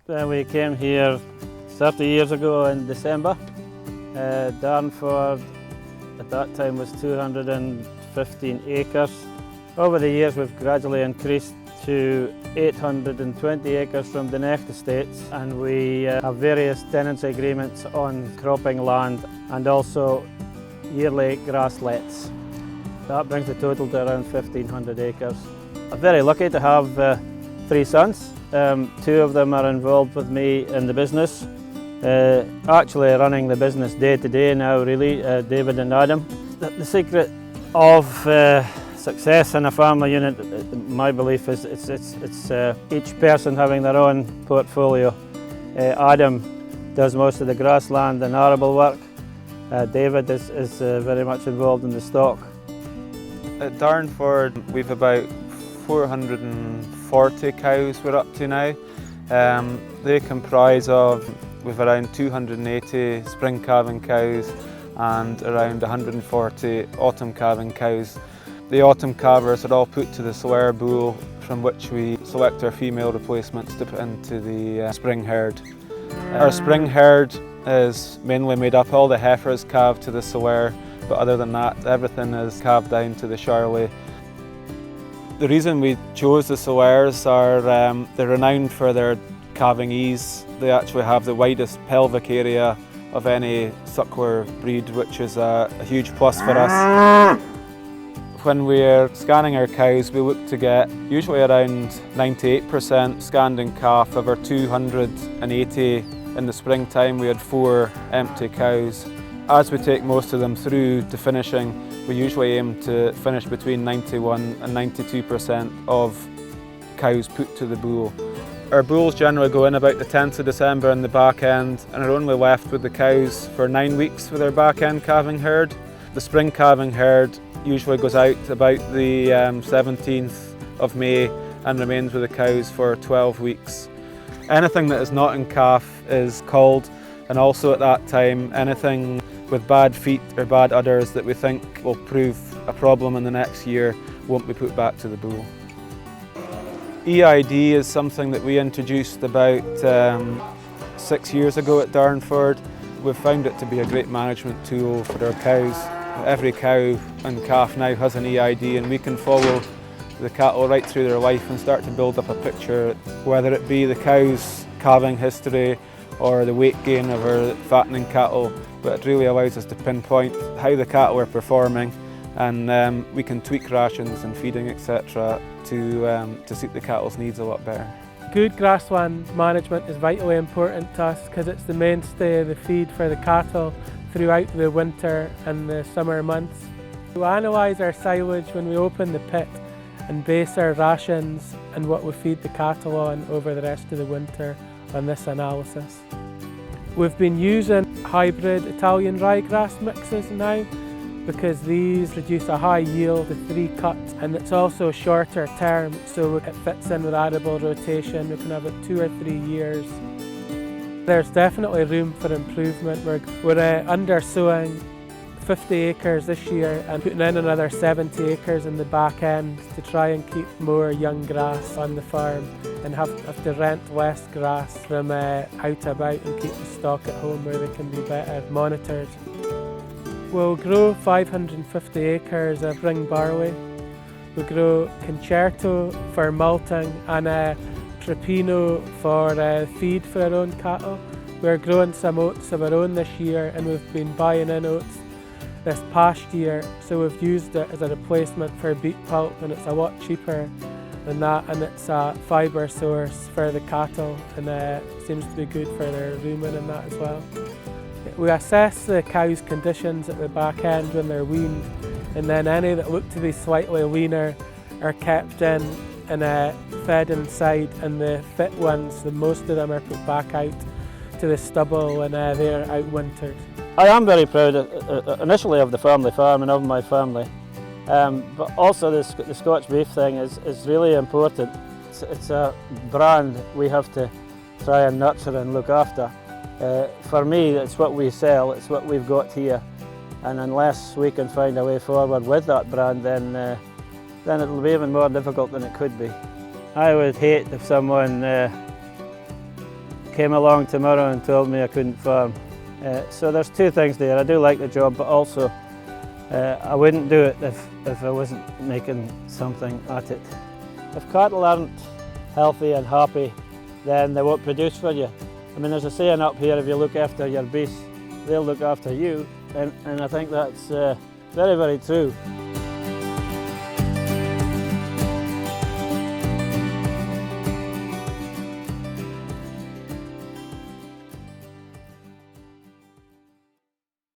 We came here 30 years ago in December. Darnford at that time was 215 acres. Over the years we've gradually increased to 820 acres from the next estates, and we have various tenancy agreements on cropping land and also yearly grass lets. That brings the total to around 1,500 acres. I'm very lucky to have 3 sons. 2 of them are involved with me in the business, actually running the business day to day now really, David and Adam. The secret of success in a family unit, my belief is it's each person having their own portfolio. Adam does most of the grassland and arable work. David is very much involved in the stock. At Darnford we've about 440 cows we're up to now. They comprise of, we've around 280 spring calving cows and around 140 autumn calving cows. The autumn calvers are all put to the swear bull, from which we select our female replacements to put into the spring herd. Our spring herd is mainly made up, all the heifers calved to the swear, but other than that everything is calved down to the Charolais. The reason we chose the swears are they're renowned for their calving ease. They actually have the widest pelvic area of any suckler breed, which is a huge plus for us. When we're scanning our cows, we look to get usually around 98% scanned in calf. Of our 280 in the springtime, we had 4 empty cows. As we take most of them through to finishing, we usually aim to finish between 91 and 92% of cows put to the bull. Our bulls generally go in about the 10th of December in the back end and are only left with the cows for 9 weeks with our back end calving herd. The spring calving herd usually goes out about the 17th of May and remains with the cows for 12 weeks. Anything that is not in calf is culled, and also at that time anything with bad feet or bad udders that we think will prove a problem in the next year won't be put back to the bull. EID is something that we introduced about 6 years ago at Darnford. We've found it to be a great management tool for our cows. Every cow and calf now has an EID, and we can follow the cattle right through their life and start to build up a picture, whether it be the cow's calving history or the weight gain of our fattening cattle, but it really allows us to pinpoint how the cattle are performing, and we can tweak rations and feeding, etc. to suit the cattle's needs a lot better. Good grassland management is vitally important to us because it's the mainstay of the feed for the cattle throughout the winter and the summer months. We analyse our silage when we open the pit and base our rations and what we feed the cattle on over the rest of the winter on this analysis. We've been using hybrid Italian ryegrass mixes now because these reduce a high yield of 3 cuts, and it's also shorter term, so it fits in with arable rotation. We can have it 2 or 3 years. There's definitely room for improvement. We're under sowing 50 acres this year and putting in another 70 acres in the back end to try and keep more young grass on the farm and have to rent less grass from out about and keep the stock at home where they can be better monitored. We'll grow 550 acres of ring barley. We grow concerto for malting and Trapino for feed for our own cattle. We're growing some oats of our own this year, and we've been buying in oats this past year, so we've used it as a replacement for beet pulp, and it's a lot cheaper than that, and it's a fibre source for the cattle, and seems to be good for their rumen and that as well. We assess the cow's conditions at the back end when they're weaned, and then any that look to be slightly leaner are kept in and fed inside, and the fit ones, the most of them are put back out to the stubble and they're outwintered. I am very proud initially of the family farm and of my family, but also the Scotch Beef thing is really important. It's a brand we have to try and nurture and look after. For me, it's what we sell, it's what we've got here, and unless we can find a way forward with that brand, then it'll be even more difficult than it could be. I would hate if someone came along tomorrow and told me I couldn't farm. So there's two things there. I do like the job, but also I wouldn't do it if I wasn't making something at it. If cattle aren't healthy and happy, then they won't produce for you. I mean, there's a saying up here, if you look after your beasts, they'll look after you, and I think that's very, very true.